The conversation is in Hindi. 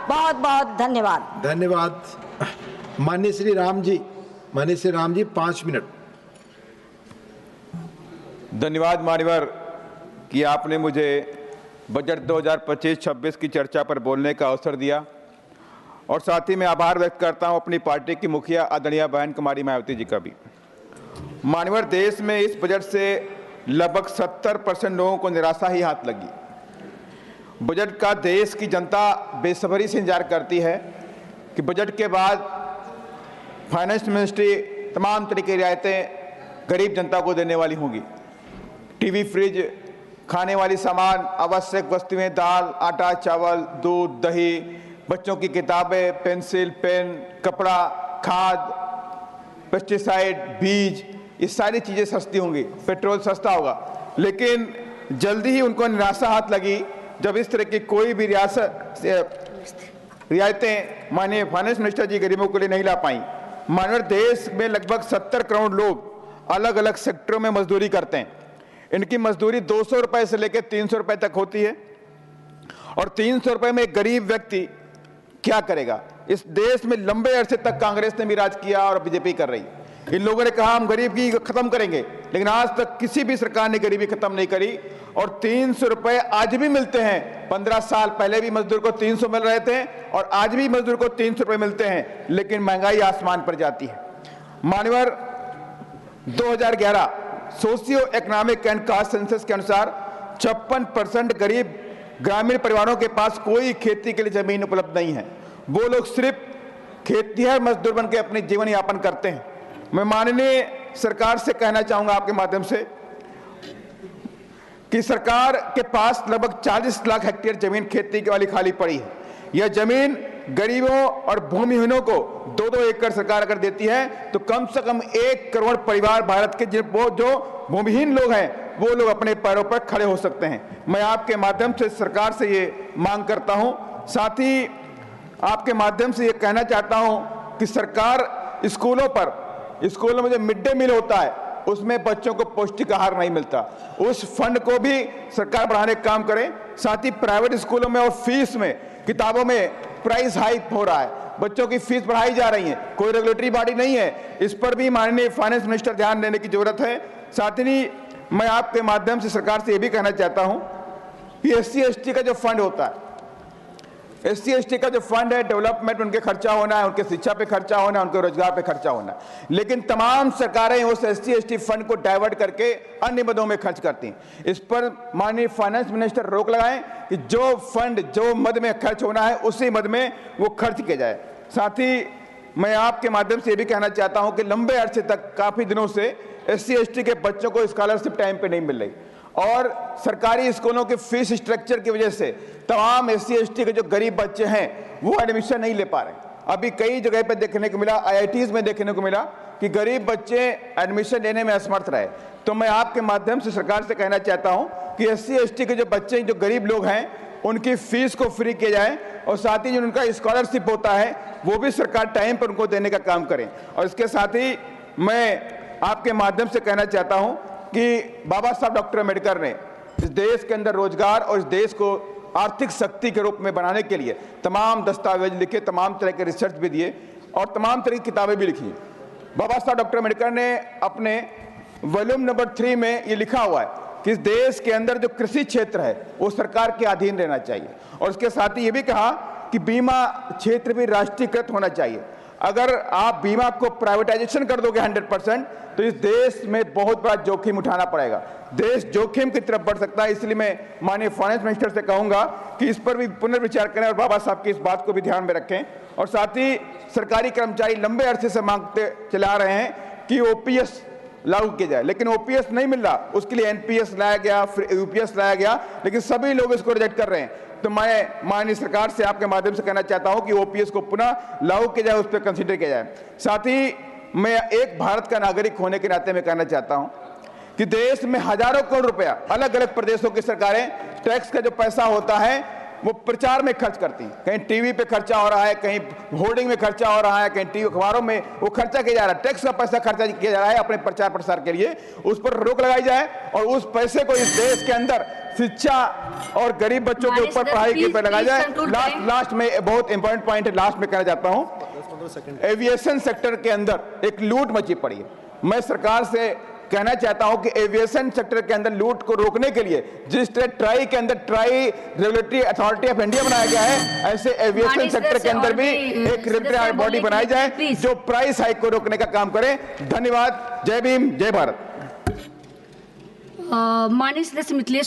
बहुत बहुत धन्यवाद। धन्यवाद। माननीय श्री राम जी, 5 मिनट। धन्यवाद मान्यवर कि आपने मुझे बजट 2025-26 की चर्चा पर बोलने का अवसर दिया और साथ ही मैं आभार व्यक्त करता हूं अपनी पार्टी की मुखिया आदरणीय बहन कुमारी मायावती जी का भी। मान्यवर, देश में इस बजट से लगभग 70% लोगों को निराशा ही हाथ लगी। बजट का देश की जनता बेसब्री से इंतजार करती है कि बजट के बाद फाइनेंस मिनिस्ट्री तमाम तरह की रियायतें गरीब जनता को देने वाली होंगी। टीवी, फ्रिज, खाने वाली सामान, आवश्यक वस्तुएं, दाल, आटा, चावल, दूध, दही, बच्चों की किताबें, पेंसिल, पेन, कपड़ा, खाद, पेस्टिसाइड, बीज, ये सारी चीज़ें सस्ती होंगी, पेट्रोल सस्ता होगा। लेकिन जल्दी ही उनको निराशा हाथ लगी जब इस तरह की कोई भी रियायतें माननीय फाइनेंस मिनिस्टर जी गरीबों के लिए नहीं ला पाई। मानव, देश में लगभग 70 करोड़ लोग अलग अलग सेक्टरों में मजदूरी करते हैं। इनकी मजदूरी 200 रुपए से लेकर 300 रुपए तक होती है और 300 रुपए में एक गरीब व्यक्ति क्या करेगा? इस देश में लंबे अरसे तक कांग्रेस ने भी राज किया और बीजेपी कर रही। इन लोगों ने कहा हम गरीबी खत्म करेंगे, लेकिन आज तक किसी भी सरकार ने गरीबी खत्म नहीं करी और 300 रुपए आज भी मिलते हैं। 15 साल पहले भी मजदूर को 300 मिल रहे थे और आज भी मजदूर को 300 रुपए मिलते हैं, लेकिन महंगाई आसमान पर जाती है। मान्यवर, 2011 socio economic and caste census के अनुसार 56% गरीब ग्रामीण परिवारों के पास कोई खेती के लिए जमीन उपलब्ध नहीं है। वो लोग सिर्फ खेतिहर मजदूर बन के अपने जीवन यापन करते हैं। मैं माननीय सरकार से कहना चाहूंगा आपके माध्यम से कि सरकार के पास लगभग 40 लाख हेक्टेयर जमीन खेती के वाली खाली पड़ी है। यह जमीन गरीबों और भूमिहीनों को 2-2 एकड़ सरकार अगर देती है तो कम से कम 1 करोड़ परिवार भारत के जो भूमिहीन लोग हैं वो लोग अपने पैरों पर खड़े हो सकते हैं। मैं आपके माध्यम से सरकार से ये मांग करता हूं। साथ ही आपके माध्यम से ये कहना चाहता हूं कि सरकार स्कूलों में जो मिड डे मील होता है उसमें बच्चों को पौष्टिक आहार नहीं मिलता, उस फंड को भी सरकार बढ़ाने का काम करे। साथ ही प्राइवेट स्कूलों में और फीस में, किताबों में प्राइस हाइक हो रहा है, बच्चों की फीस बढ़ाई जा रही है, कोई रेगुलेटरी बॉडी नहीं है। इस पर भी माननीय फाइनेंस मिनिस्टर ध्यान देने की जरूरत है। साथ ही मैं आपके माध्यम से सरकार से यह भी कहना चाहता हूं कि SC/ST का जो फंड होता है, SC/ST का जो फंड है, डेवलपमेंट उनके खर्चा होना है, उनके शिक्षा पे खर्चा होना है, उनके रोजगार पे खर्चा होना है। लेकिन तमाम सरकारें उस SC/ST फंड को डाइवर्ट करके अन्य मदों में खर्च करती हैं। इस पर माननीय फाइनेंस मिनिस्टर रोक लगाएं कि जो फंड जो मद में खर्च होना है उसी मद में वो खर्च किया जाए। साथ ही मैं आपके माध्यम से ये भी कहना चाहता हूं कि लंबे अरसे तक काफी दिनों से SC/ST के बच्चों को स्कॉलरशिप टाइम पे नहीं मिल रही और सरकारी स्कूलों के फीस स्ट्रक्चर की वजह से तमाम SC/ST के जो गरीब बच्चे हैं वो एडमिशन नहीं ले पा रहे। अभी कई जगह पे देखने को मिला, IITs में देखने को मिला कि गरीब बच्चे एडमिशन लेने में असमर्थ रहे। तो मैं आपके माध्यम से सरकार से कहना चाहता हूं कि SC/ST के जो बच्चे, जो गरीब लोग हैं, उनकी फीस को फ्री किया जाए और साथ ही जो उनका स्कॉलरशिप होता है वो भी सरकार टाइम पर उनको देने का काम करे। और इसके साथ ही मैं आपके माध्यम से कहना चाहता हूं कि बाबा साहब डॉक्टर अम्बेडकर ने इस देश के अंदर रोजगार और इस देश को आर्थिक शक्ति के रूप में बनाने के लिए तमाम दस्तावेज लिखे, तमाम तरह के रिसर्च भी दिए और तमाम तरह की किताबें भी लिखी। बाबा साहब डॉक्टर अम्बेडकर ने अपने वॉल्यूम नंबर 3 में ये लिखा हुआ है कि इस देश के अंदर जो कृषि क्षेत्र है वो सरकार के अधीन रहना चाहिए और उसके साथ ही ये भी कहा कि बीमा क्षेत्र भी राष्ट्रीयकृत होना चाहिए। अगर आप बीमा को प्राइवेटाइजेशन कर दोगे 100% तो इस देश में बहुत बड़ा जोखिम उठाना पड़ेगा, देश जोखिम की तरफ बढ़ सकता है। इसलिए मैं माननीय फाइनेंस मिनिस्टर से कहूंगा कि इस पर भी पुनर्विचार करें और बाबा साहब की इस बात को भी ध्यान में रखें। और साथ ही सरकारी कर्मचारी लंबे अरसे से मांगते चला रहे हैं कि OPS लागू किया जाए, लेकिन OPS नहीं मिल रहा, उसके लिए NPS लाया गया, फिर UPS लाया गया, लेकिन सभी लोग इसको रिजेक्ट कर रहे हैं। तो मैं माननीय सरकार से आपके माध्यम से कहना चाहता हूं कि OPS को पुनः लागू किया जाए, उस पर कंसिडर किया जाए। साथ ही मैं एक भारत का नागरिक होने के नाते में कहना चाहता हूं कि देश में हजारों करोड़ रुपया अलग अलग प्रदेशों की सरकारें टैक्स का जो पैसा होता है वो प्रचार में खर्च करती हैं। कहीं टीवी पे खर्चा हो रहा है, कहीं होर्डिंग में खर्चा हो रहा है, कहीं टीवी अखबारों में वो खर्चा किया जा रहा है, टैक्स का पैसा खर्चा किया जा रहा है अपने प्रचार प्रसार के लिए। उस पर रोक लगाई जाए और उस पैसे को इस देश के अंदर शिक्षा और गरीब बच्चों के ऊपर पढ़ाई के पर लगाया जाए। लास्ट में बहुत इंपॉर्टेंट पॉइंट है, लास्ट में कहना चाहता हूं, एविएशन सेक्टर के अंदर एक लूट मची पड़ी है। मैं सरकार से कहना चाहता हूं कि एविएशन सेक्टर के अंदर लूट को रोकने के लिए जिस तरह ट्राई के अंदर try regulatory authority of India बनाया गया है, ऐसे एविएशन सेक्टर के अंदर भी एक रेगुलेटरी बॉडी बनाई जाए जो प्राइस हाइक को रोकने का काम करे। धन्यवाद। जय भीम, जय भारत। माननीय सदस्य मिथिलेश